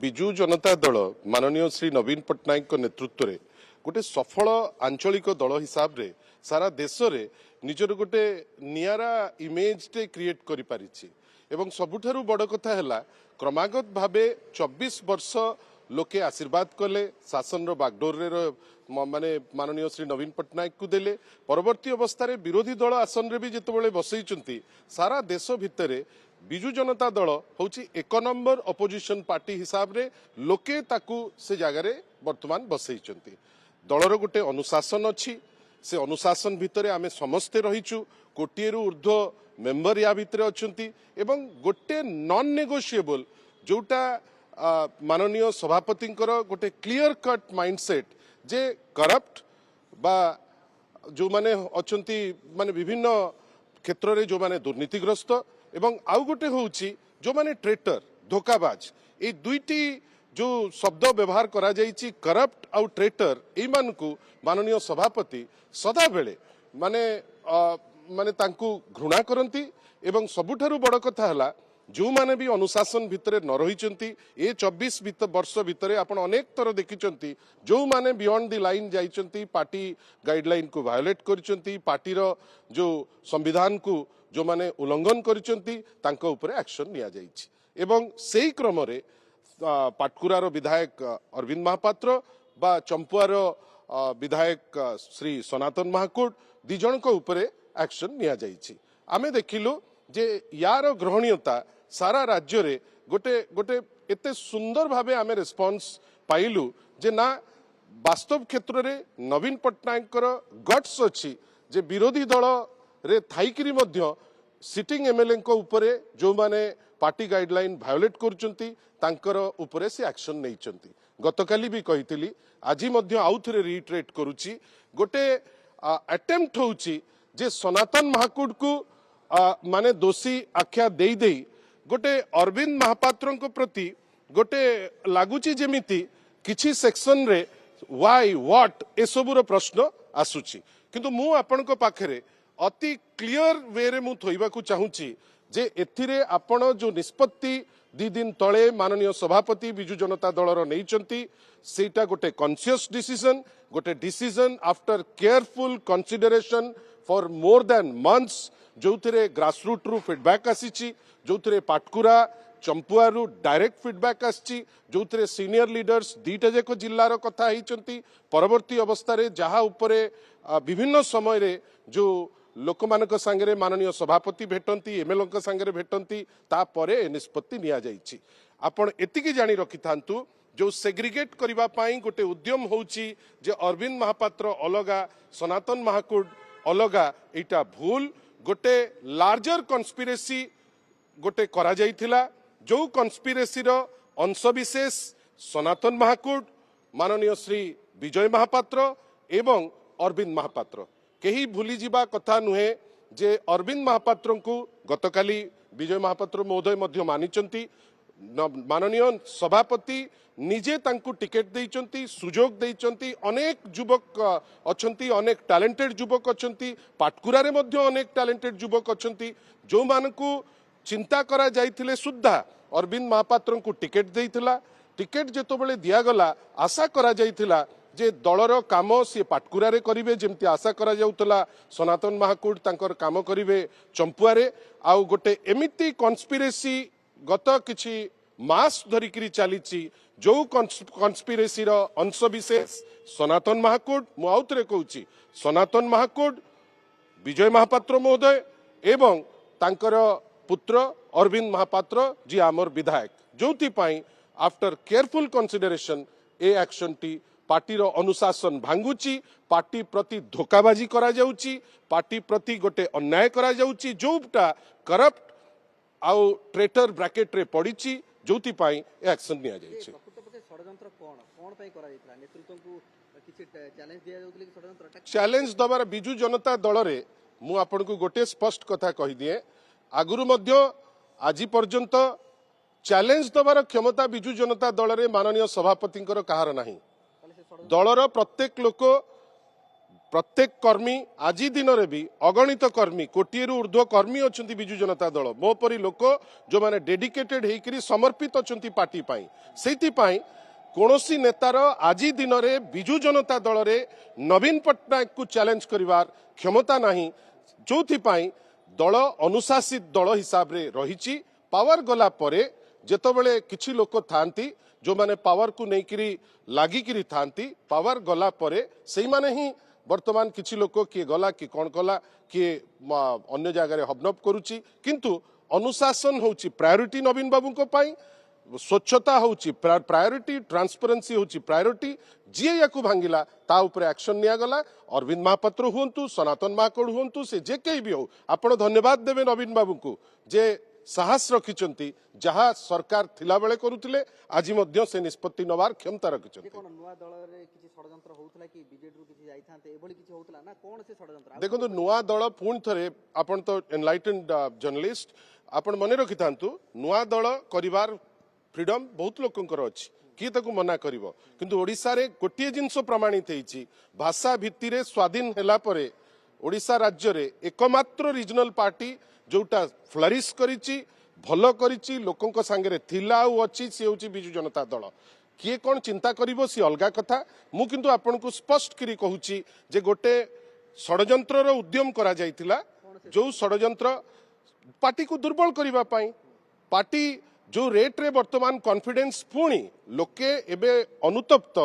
विजु जनता दल माननीय श्री नवीन पट्टनायक नेतृत्व में गोटे सफल आंचलिक दल हिसाब रे सारा देश रे निजर गोटे नियारा इमेज टे क्रिएट करि पारिछि एवं सबुठारु बड़ कथा हैला क्रमागत भावे 24 वर्ष लोके आशीर्वाद कले शासन रो बागडोर रे माने माननीय श्री नवीन पट्टनायक को देले परवर्ती अवस्था रे विरोधी दल आसन रे भी जेतबेले बसैचंती सारा देश भितरे विजु जनता दल होची एक नंबर अपोजिशन पार्टी हिसाब रे लोके ताकू से जगह रे वर्तमान बसैचंती दलर गोटे अनुशासन अच्छी से अनुशासन भितरे आमे समस्ते रहीचु कोटिएरु ऊर्ध्व मेंबर या भितरे अछंती एवं गोटे नॉन नेगोशिएबल जोटा माननीय सभापतिंकर गोटे क्लियर कट माइंडसेट जे करप्ट बा जो माने अछंती माने विभिन्न क्षेत्र रे जो माने दुर्नीतिग्रस्त एवं आउ गोटे होउची जो माने ट्रेटर धोखाबाज ए दुईटी जो शब्द व्यवहार करा जाइछि करप्ट आउ ट्रेटर ए मानकु माननीय सभापति सदा बेले माने माने तांकु घृणा करंती एवं सबुठारु बड़ कथा हला जो माने भी अनुशासन भितरे न रहिचंती ए 24 वर्ष भितरे आपण अनेक तर देखिचंती जो माने बियॉन्ड द लाइन जाइचंती पार्टी गाइडलाइन को वायोलेट करचंती पार्टी रो जो संविधान को जो माने उल्लंघन करचंती तांको ऊपर एक्शन निया जाइछि एवं सेही क्रम रे पाटकुरार विधायक अरविंद महापात्र बा चंपुआर विधायक श्री सनातन महाकुड दी जन को ऊपर एक्शन निया जाइछि आमे देखिलु जे यार ग्रहणीयता सारा राज्य रे गोटे गोटे एते सुंदर भावे आमे रिस्पांस पाइलु जे ना वास्तव क्षेत्र रे नवीन पट्टनायक गट्स अछि जे विरोधी दल रे थाइकिरी मध्य सिटिंग एमएलए को ऊपरे जो माने पार्टी गाइडलाइन वायोलेट करचंती तांकर ऊपरे से एक्शन नैचंती गतकाली भी कहितली आजी मध्य आउथरे रिट्रेट करूची गोटे अटेम्प्ट होउची जे सनातन महाकुड को माने दोषी आख्या देई देई गोटे अरविंद महापात्र प्रति गोटे लागुची जेमिति किछि सेक्शन रे व्हाई व्हाट ए सबुर प्रश्न आसुची किंतु मु आपन को पाखरे अति क्लियर वे रे मु थोइबा को चाहूची जे एथिरे आपण जो निष्पत्ति दी दिन तले माननीय सभापति विजु जनता दलर नैचंती सेटा गोटे कॉन्शियस डिसीजन गोटे decision after careful consideration for more than months जो थे ग्रासरूट रु फीडबैक आसी जो थे पाटकुरा चंपुआरु डायरेक्ट फीडबैक आसी जो थे सीनियर लीडर्स दीटा जाक जिल्लार कथा होती परवर्ती अवस्था रे जहा उपरे विभिन्न समय रे जो लोक मानक संगे माननीय सभापति भेटंती एमएलए संगे भेटंती तापरे निष्पत्ति निया जाइछि आपण एतिकी जानी रखि थांतु जो सेग्रीगेट करिबा पाई गोटे उद्यम होउची जे अरविंद महापात्र अलगा सनातन महाकुड अलगा एटा भूल गोटे लार्जर कन्स्पिरेसी गोटे करा जाइथिला जो कन्स्पिरेसी रो अंशविशेष सनातन महाकुड माननीय श्री विजय महापात्र एवं अरविंद महापात्र केही भूली जिबा कथा नुहे जे अरविंद महापात्र को गतकाली विजय महापात्र महोदय मध्य मानिचंती माननीय सभापति निजे तांकु टिकेट देइचंती सुजोग देइचंती अनेक युवक अछंती अनेक टैलेंटेड युवक अछंती पाटकुरा रे मध्य अनेक टैलेंटेड युवक अछंती जो मानकु चिंता करा जाइथिले सुद्धा अरविंद महापात्र को टिकेट देइथिला टिकेट जेतो बेले दिया गला आशा करा जाइथिला जे दलर काम सी पाटकुरा रे करिवे जेमती आशा करा जाउतला सनातन महाकुड तांकर काम करिवे चंपुआरे आउ गोटे एमिति कन्स्पिरेसी गत किछि मास धरिकरी चलीची जो कन्स्पिरेसी रो अंशविशेष सनातन महाकुड मु आउतरे कहूची सनातन महाकुड विजय महापात्र महोदय एवं तांकर पुत्र अरविंद महापात्र जी आमर विधायक जोथि पाई after careful consideration a action T party रो अनुशासन भांगुची पार्टी प्रति धोखाबाजी करा जाउची पार्टी प्रति गोटे अन्याय करा जाउची जोटा करप्ट आउ ट्रेटर ब्रैकेट रे पड़ीची जोथि पाई एक्शन निया जाइछि षडयंत्र कोन पई करा जाइतला नेतृत्व को किछि चैलेंज दिया जाउतले कि षडयंत्र चैलेंज दबार विजु जनता दल रे मु आपन को गोटे स्पष्ट कथा कहि दिए आगुरु मध्य आजि पर्यंत चैलेंज दबार क्षमता विजु जनता दल रे माननीय सभापतिंकर कहार नाही दलर प्रत्येक लोक प्रत्येक कर्मी आज दिन में भी अगणित कर्मी कोटी ऊर्ध्व कर्मी अच्छा विजु जनता दल मो परी लोक जो मैंने डेडिकेटेड होकर समर्पित अच्छा पार्टी से कौनसी नेतार आज दिन में विजु जनता दल रे नवीन पट्टनायक को चैलेंज करिवार क्षमता नहीं जो दल अनुशासित दल हिसाब रे रही पावर गला परे जेतबेले किछि लोक थांती जो माने पावर को लेकिरी लागिकिरी थांती पावर गला परे सेही माने ही वर्तमान किछि लोक किए गला कि कौन कला किए अन्य जगह हबनब करुच्ची किंतु अनुशासन होची प्रायोरिटी नवीन बाबू को पाई स्वच्छता होची प्रायोरिटी ट्रांसपेरेंसी होची प्रायोरिटी जी या भांगिला ता उपरे एक्शन निया गला अरविंद महापात्र हुंतु सनातन महाकोड़ हुंतु से जे कई भी हो आपण धन्यवाद देवे नवीन बाबू को जे साहस रखिचंती जहाँ सरकार थिला बेले करुथिले आज मध्य से निष्पत्ति नवार क्षमता रखिचंती कोन नुवा दल रे किछि षडयंत्र होउतला कि बीजेडी रु किछि जाइथांते एभली किछि होउतला ना कोन से षडयंत्र देखो नुआ दल पुणी थरे आपण तो एनलाइटेंड जर्नलिस्ट आपण मने रखिथांतु नुआ दल करिवार फ्रीडम बहुत लोकंकर अछि किए ताकू मना करिवो किंतु ओडिसा रे गोटिए जिंस प्रमाणित हेछि भाषा भित्ति रे स्वाधीन हैला परे ओडिसा राज्य रे एकमात्र रीजनल पार्टी जोटा फ्लरिश करिछि भलो करिछि लोकंक संगे थिला उ अछि से होछि बिजु जनता दल किए कोन चिंता करिवो सी अलगा कथा मु किंतु आपन को स्पष्ट करी कहूछि जे गोटे षडयंत्र रो उद्यम करा जायतिला जो षडयंत्र पार्टी को दुर्बल करिवा पाई पार्टी जो रेट रे वर्तमान कॉन्फिडेंस पुणी लोके एबे अनुतप्त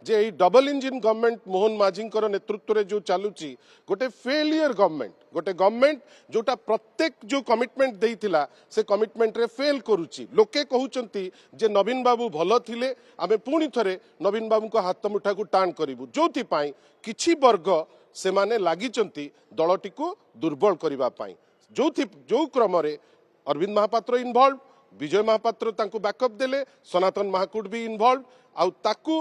जे এই डबल इंजिन गवर्नमेंट मोहन माझींकर नेतृत्व रे जो चालुची गोटे फेलियर गवर्नमेंट गोटे गवर्नमेंट जोटा प्रत्येक जो कमिटमेंट देइथिला से कमिटमेंट रे फेल करूची लोके कहउचंती जे नवीन बाबू भलो थिले आमे पुणी थरे नवीन बाबू को हाथ मुठा को टाण करिवु जोथि पाई किछि वर्ग से माने लागिचंती दलटी को दुर्बल करिवा पाई जो क्रम रे अरविंद महापात्र इन्वॉल्व विजय महापात्र तांको बैकअप देले सनातन महाकूट भी इन्वॉल्व आउ ताकू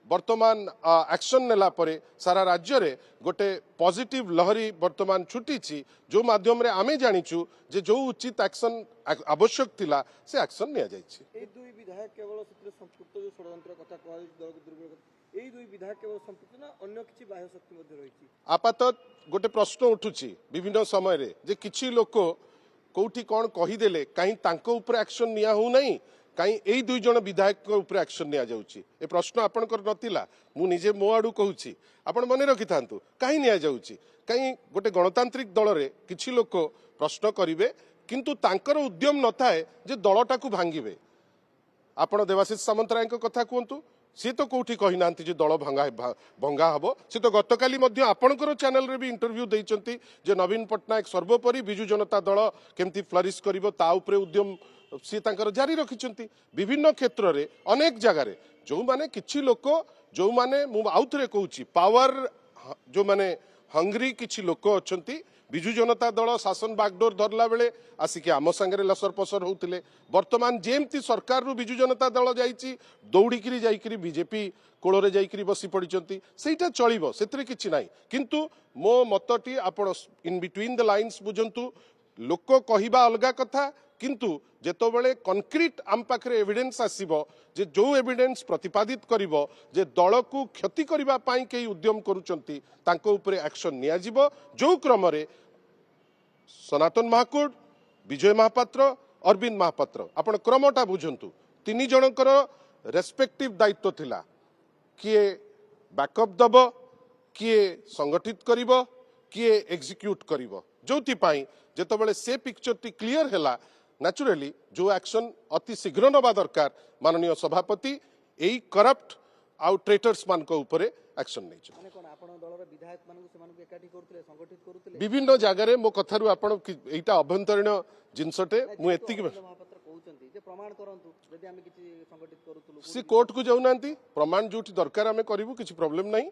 वर्तमान एक्शन नेला परे सारा राज्य रे गोटे पॉजिटिव लहरी वर्तमान छुटीची जो माध्यम रे आमे जानिचु जे जो उचित एक्शन आवश्यक थिला से एक्शन निया जायछि ए दुई विधायक केवल सत्र संपुक्त जो षडयंत्र कथा कहल दल को दुर्बल ए दुई विधायक केवल संपुक्त ना अन्य किछि बाह्य शक्ति मध्ये रहिछि आपातत गोटे प्रश्न उठुची विभिन्न समय रे जे किछि लोक कोठी कोन कहि देले काई तांको ऊपर एक्शन निया हो नहीं कहीं यही दुई जन विधायक ऊपर एक्शन निया जाउची ए प्रश्न आपनकर नथिला मु निजे मो आडू कहूची आपण मने रखि थांतु काई निया जाउची काई गोटे गणतांत्रिक दल रे किछि लोक प्रश्न करिवे किंतु तांकर उद्यम नथाए जे दलटा को भांगिबे आपण देवाशीष सामंतराय को कथा कहंतु सी तो कोठी कहि नांती जे दल भंगा हबो सी तो गतकाली मध्य आपनकर चैनल रे भी इंटरव्यू देइचंती जे नवीन पट्टनायक सर्वोपरि बिजु जनता दल केमती फ्लरिश करिवो ता ऊपर उद्यम सी तांकर जारी रखिचंती विभिन्न क्षेत्र रे अनेक जगह रे जो माने किछि लोक जो माने मु आउथरे कहूची पावर जो माने हंग्री किछि लोक अछंती बिजु जनता दल शासन बागडोर धरला बेले आसिके आम संगे लसर पसर होउतिले वर्तमान जेमती सरकार रु बिजु जनता दल जाईची दौड़िकिरी जाईकिरी बीजेपी कोଳରେ जाईकिरी बसी पड़िचंती सेटा चलिबो सेतरे किछि नाही किंतु मो मतटी आपण इन बिटवीन द लाइन्स बुझंतु लोक कहिबा अलगा कथा किंतु जेतोबेले कंक्रीट आम पाखरे एविडेंस आसीबो जे जो एविडेंस प्रतिपादित करिवो जे दल को क्षति करिबा पाई के उद्यम करूचंती तांको ऊपरे एक्शन निया जिवो जो क्रम रे सनातन महाकूट विजय महापात्र अरविंद महापात्र आपण क्रमटा बुझंतु तीन जनकर रेस्पेक्टिव दायित्व थिला किए बैकअप दबो किए संगठित करिवो किए एग्जीक्यूट करिवो जोथि पाई जेतोबेले से पिक्चर टी क्लियर हैला नेचुरली जो एक्शन अति शीघ्र नवा दरकार माननीय सभापति एई करप्ट आउ ट्रेटर्स मान को ऊपरे एक्शन नै छ माने कोन आपण दलर विधायक मान को सेमान को एकाठी करथले संगठित करथले विभिन्न जगह रे मो कथारु आपण एटा अभ्यंतरीण जिंसटे मु एतिक महापात्र कहउचंती जे प्रमाण करंतु जदि हम किछि संगठित करूतलु सी कोर्ट को जाउनांती प्रमाण जोठी दरकार आमे करिवु किछि प्रॉब्लम नाही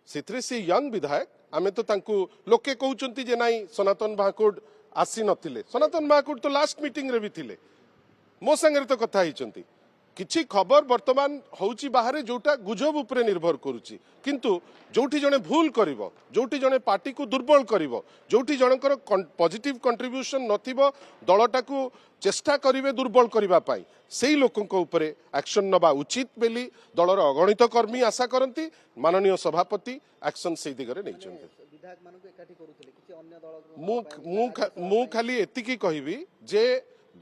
सेथरे से यंग विधायक आमे तो तांकु लोके कहउचंती जे नाही सनातन महाकूट आसी नथिले सनातन महाकूट तो लास्ट मीटिंग रे भी थिले मो संगे तो कथा हिचंती किछि खबर वर्तमान होउची बाहरे जोटा गुजब उपरे निर्भर करुची किंतु जोठी जने भूल करिवो जोठी जने पार्टी को दुर्बल करिवो जोठी जनकर पॉजिटिव कंट्रीब्यूशन नथिबो दलटाकू चेष्टा करिवे दुर्बल करिबा पाई सेही लोकंक उपरे एक्शन नबा उचित बेली दलर अगणित कर्मी आशा करंती माननीय सभापति एक्शन सेही दिगरे नै चंदे विधायक मानक एकाठी करूଥିଲେ କିଛି ଅନ୍ୟ ଦଳ ମୁଁ ଖାଲି ଏତିକି କହିବି ଯେ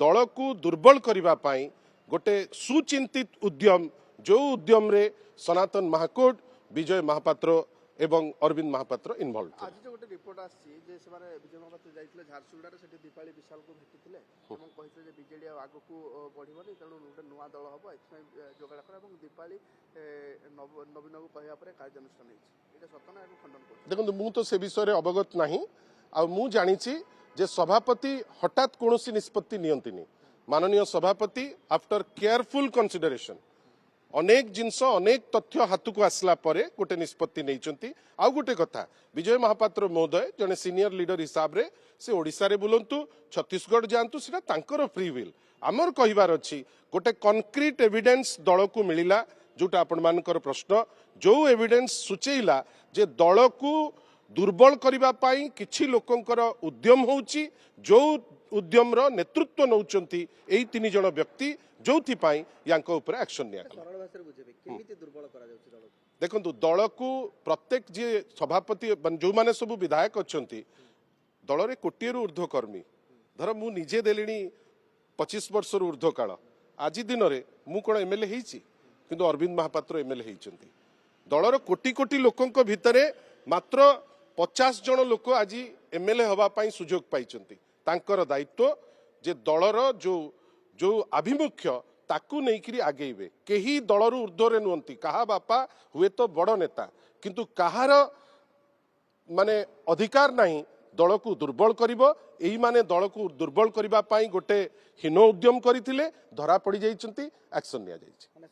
ଦଳକୁ ଦୁର୍ବଳ କରିବା ପାଇଁ गोटे सुचिंतित उद्यम जो उद्यम रे सनातन महाकोट विजय महापात्र एवं अरविंद महापात्र इन्वॉल्व थे आज जो गोटे रिपोर्ट आसी जे सेमाने विजय महापात्र जाइथिले झारसुगुड़ा रे सेठी दीपाली विशाल को भेटिथिले एवं कहिथिले जे बीजेडी आगु को बढ़िबनी तेणु गोटे नुआ दल हबो एथि जोगाड़ कर एवं दीपाली नवीन को कहया परे कार्यानुष्ठान हेछि एटा सतना एवं खंडन कर देखो मु तो से विषय रे अवगत नाही आ मु जानिछि जे सभापति हठात कोनोसी निष्पत्ति नियंतिनी माननीय सभापति आफ्टर केयरफुल कंसिडरेशन अनेक जिनस अनेक तथ्य हाथ को आसला परे गोटे निष्पत्ति नहीं आउ गोटे कथा विजय महापात्र महोदय जने सीनियर लीडर हिसाब रे से ओडिशा रे बुलंतु छत्तीसगढ़ जांतु सेटा तांकर फ्री विल आमर कहिबार अछि गोटे कंक्रीट एविडेंस दल को मिलिला जोटा आपण मानकर प्रश्न जो एविडेंस सूचेइला जे दल को दुर्बल करिबा पाई किछि लोकंकर उद्यम होउची जो उद्यम रो नेतृत्व नौचंती एई तीन जण व्यक्ति जोथि पाई यांको ऊपर एक्शन निया सरल भाषा बुझेबे केमिति दुर्बल करा जाउछि दल देखंतु दल को प्रत्येक जे सभापति जो माने सब विधायक अछंती दल रे कोटिए रु ऊर्ध्व कर्मी धर मु निजे देलिनी 25 वर्ष रु ऊर्ध्व काल आज दिन रे मु कोन एमएलए हेछि किंतु अरविंद महापात्र एमएलए हेचंती दलर कोटी कोटी लोकंक भितरे मात्र 50 जन लोक आज एमएलए हवा पाई सुजोग पाइचंती तांकर दायित्व जे दलर जो जो आभिमुख्य ताकू नेइकरी आगेइबे केही दलरु ऊर्ध्वरे नुहंती कहा बापा हुए तो बड़ नेता किंतु कहार माने अधिकार नहीं दल को दुर्बल करिवो एही माने दल को दुर्बल करिबा पाई गोटे हीन उद्यम करथिले धरा पड़ी जाइचंती एक्शन निया जाइछि।